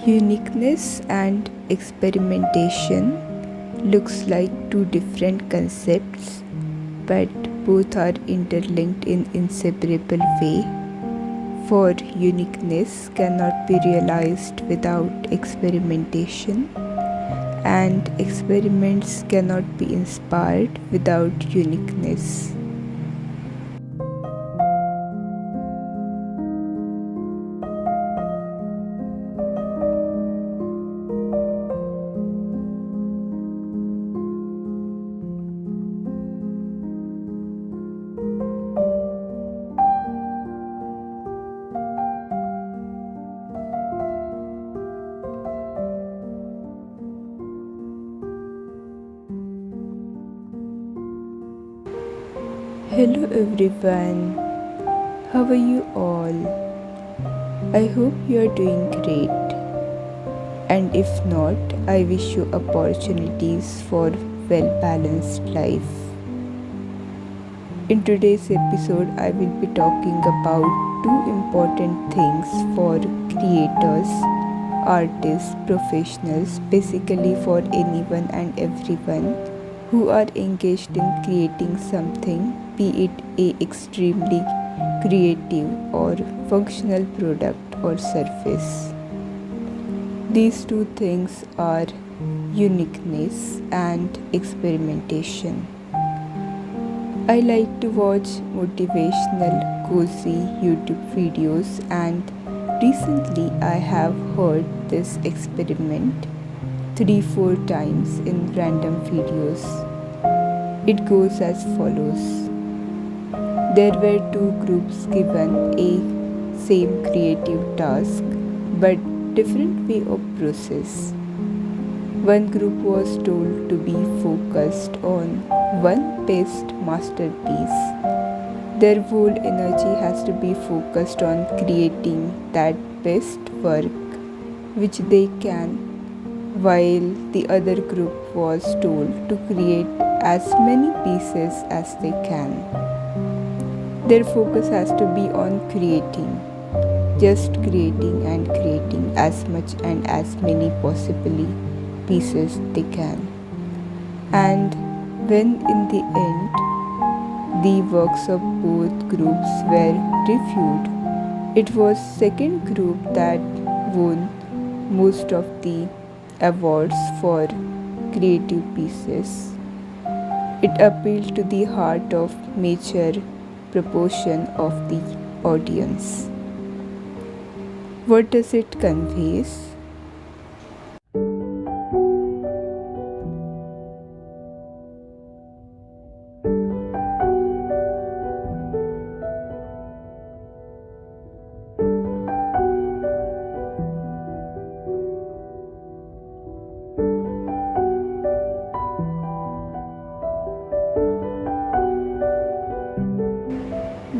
Uniqueness and experimentation looks like two different concepts, but both are interlinked in inseparable way. For uniqueness cannot be realized without experimentation, and experiments cannot be inspired without uniqueness. Hello everyone, how are you all? I hope you are doing great, and if not, I wish you opportunities for well-balanced life. In today's episode, I will be talking about two important things for creators, artists, professionals, basically for anyone and everyone who are engaged in creating something, be it a extremely creative or functional product or service. These two things are uniqueness and experimentation. I like to watch motivational, cozy YouTube videos, and recently I have heard this experiment 3-4 times in random videos. It goes as follows. There were two groups given a same creative task but different way of process. One group was told to be focused on one best masterpiece. Their whole energy has to be focused on creating that best work which they can, while the other group was told to create as many pieces as they can. Their focus has to be on creating, just creating and creating as much and as many possibly pieces they can. And when in the end the works of both groups were reviewed, it was second group that won most of the awards for creative pieces. It appealed to the heart of major proportion of the audience. What does it convey?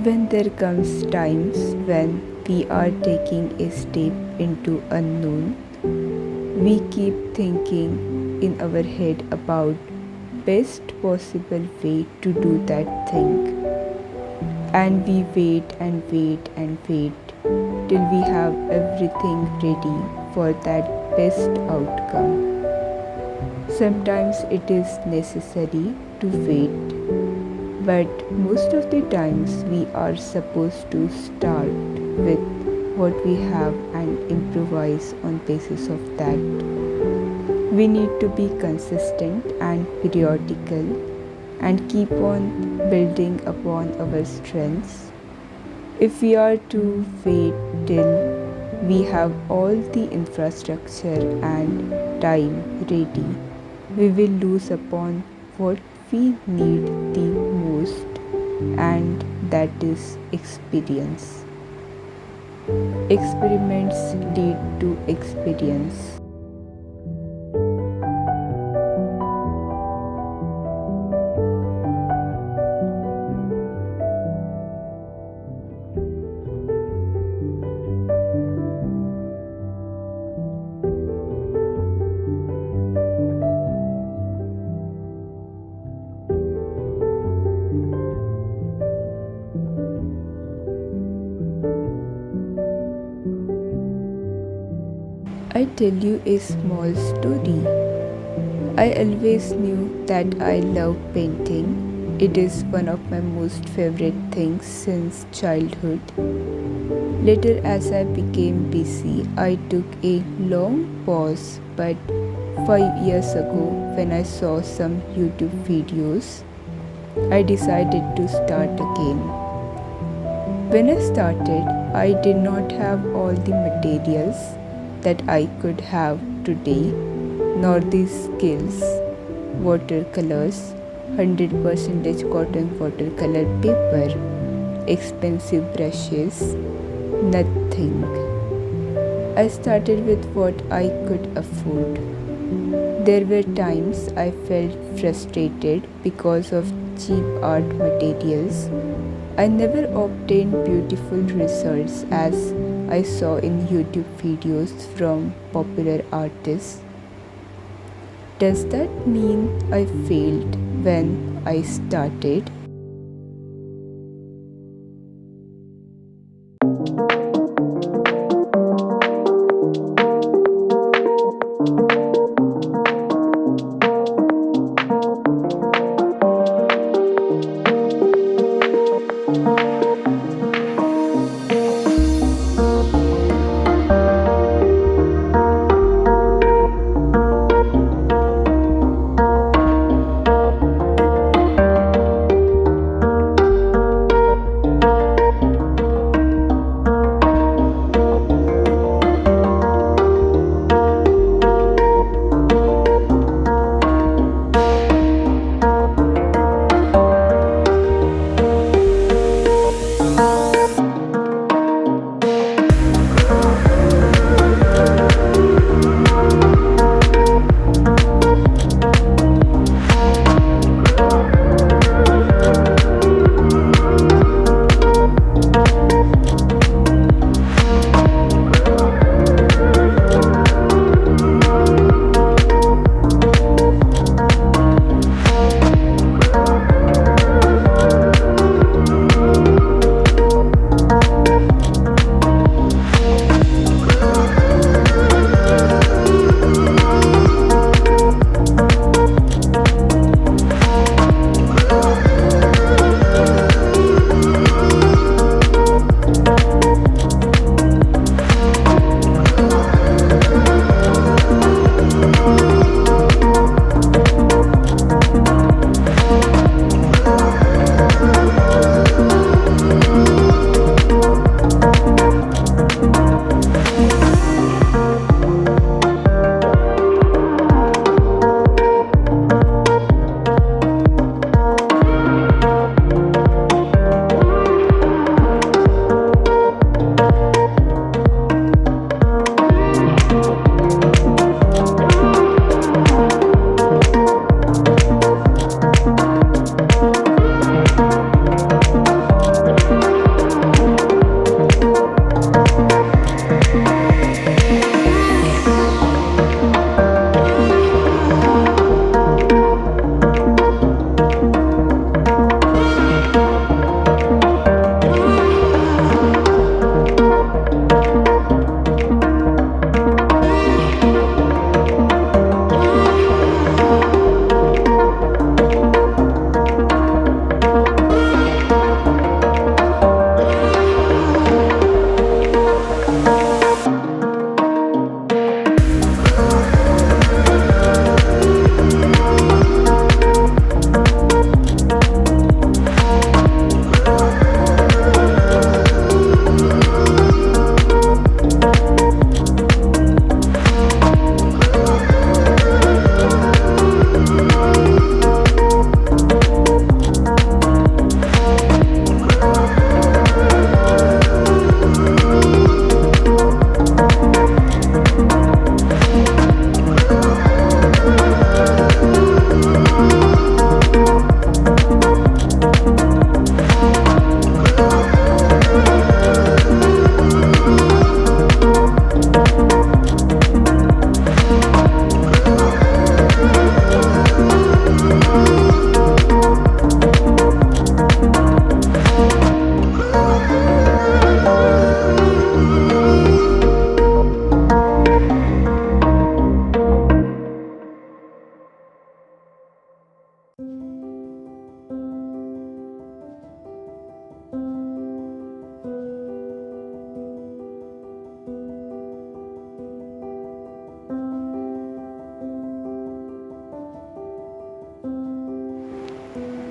When there comes times when we are taking a step into unknown, we keep thinking in our head about best possible way to do that thing. And we wait and wait and wait till we have everything ready for that best outcome. Sometimes it is necessary to wait, but most of the times we are supposed to start with what we have and improvise on basis of that. We need to be consistent and periodical and keep on building upon our strengths. If we are to wait till we have all the infrastructure and time ready, we will lose upon what we need the most, and that is experience. Experiments lead to experience. I I tell you a small story. I always knew that I love painting. It is one of my most favorite things since childhood. Later, as I became busy, I took a long pause, but 5 years ago, when I saw some YouTube videos, I decided to start again. When I started, I did not have all the materials that I could have today, nor the skills. Watercolors, 100% cotton watercolor paper, expensive brushes, nothing. I started with what I could afford. There were times I felt frustrated because of cheap art materials. I never obtained beautiful results as I saw in YouTube videos from popular artists. Does that mean I failed when I started?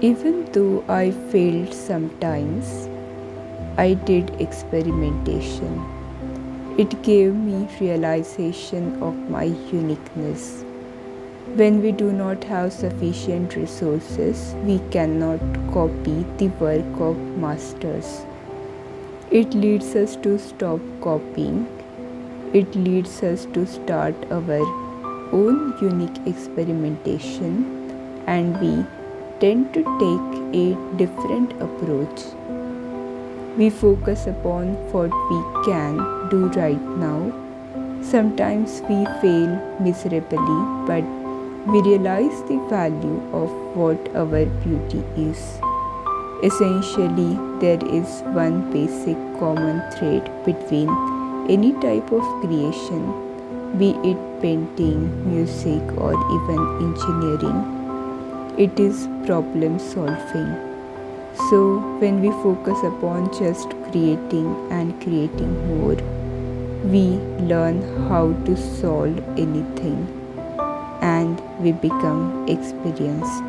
Even though I failed sometimes, I did experimentation. It gave me realization of my uniqueness. When we do not have sufficient resources, we cannot copy the work of masters. It leads us to stop copying. It leads us to start our own unique experimentation, and we tend to take a different approach. We focus upon what we can do right now. Sometimes we fail miserably, but we realize the value of what our beauty is. Essentially, there is one basic common thread between any type of creation, be it painting, music, or even engineering. It is problem solving. So, when we focus upon just creating and creating more, we learn how to solve anything and we become experienced.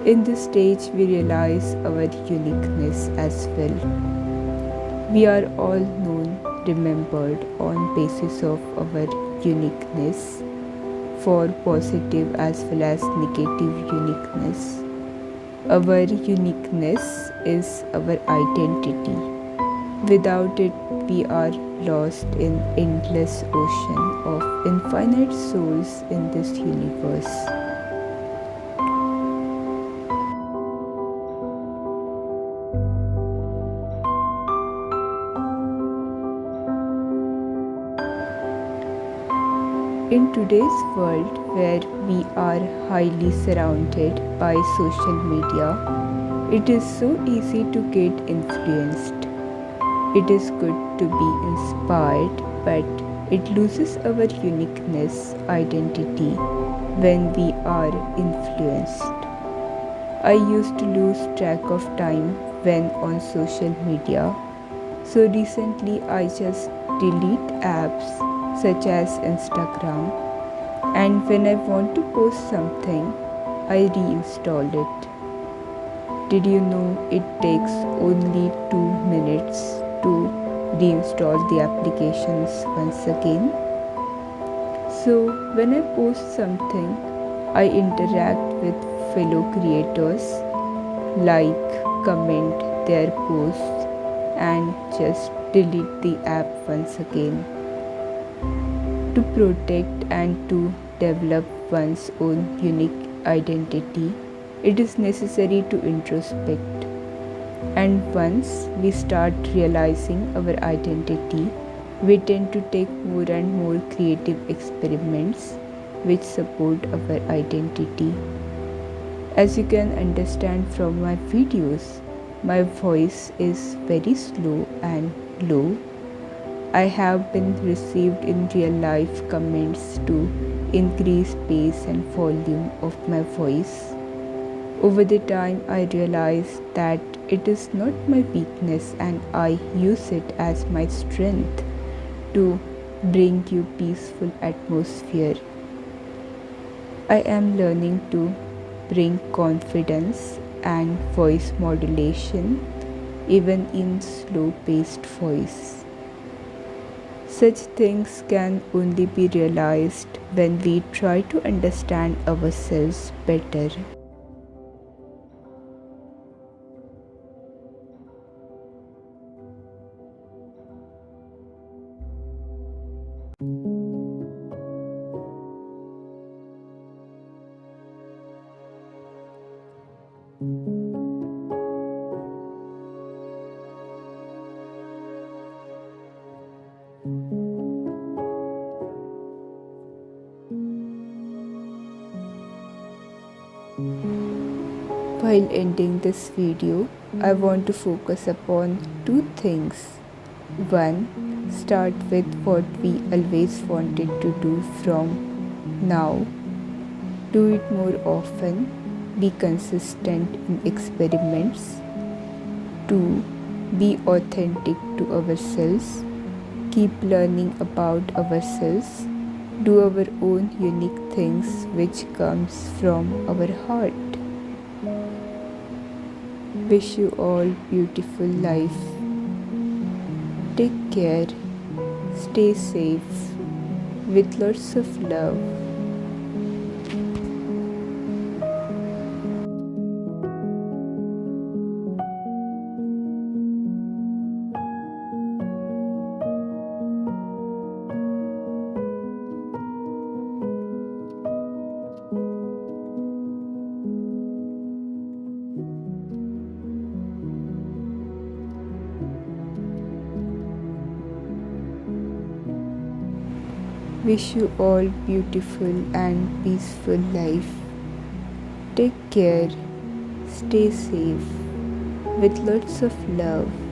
In this stage, we realize our uniqueness as well. We are all known, remembered on basis of our uniqueness, for positive as well as negative uniqueness. Our uniqueness is our identity. Without it, we are lost in endless ocean of infinite souls in this universe. In today's world, where we are highly surrounded by social media, it is so easy to get influenced. It is good to be inspired, but it loses our uniqueness, identity when we are influenced. I used to lose track of time when on social media, so recently I just delete apps such as Instagram, and when I want to post something, I reinstall it. Did you know it takes only 2 minutes to reinstall the applications once again? So when I post something, I interact with fellow creators, like, comment their posts, and just delete the app once again. To protect and to develop one's own unique identity, it is necessary to introspect. And once we start realizing our identity, we tend to take more and more creative experiments which support our identity. As you can understand from my videos, my voice is very slow and low. I have been received in real life comments to increase pace and volume of my voice. Over the time, I realized that it is not my weakness and I use it as my strength to bring you peaceful atmosphere. I am learning to bring confidence and voice modulation even in slow-paced voice. Such things can only be realized when we try to understand ourselves better. While ending this video, I want to focus upon two things. One, start with what we always wanted to do from now. Do it more often. Be consistent in experiments. 2. Be authentic to ourselves. Keep learning about ourselves. Do our own unique things which comes from our heart. Wish you all beautiful life. Take care. Stay safe. With lots of love. Wish you all beautiful and peaceful life. Take care. Stay safe. With lots of love.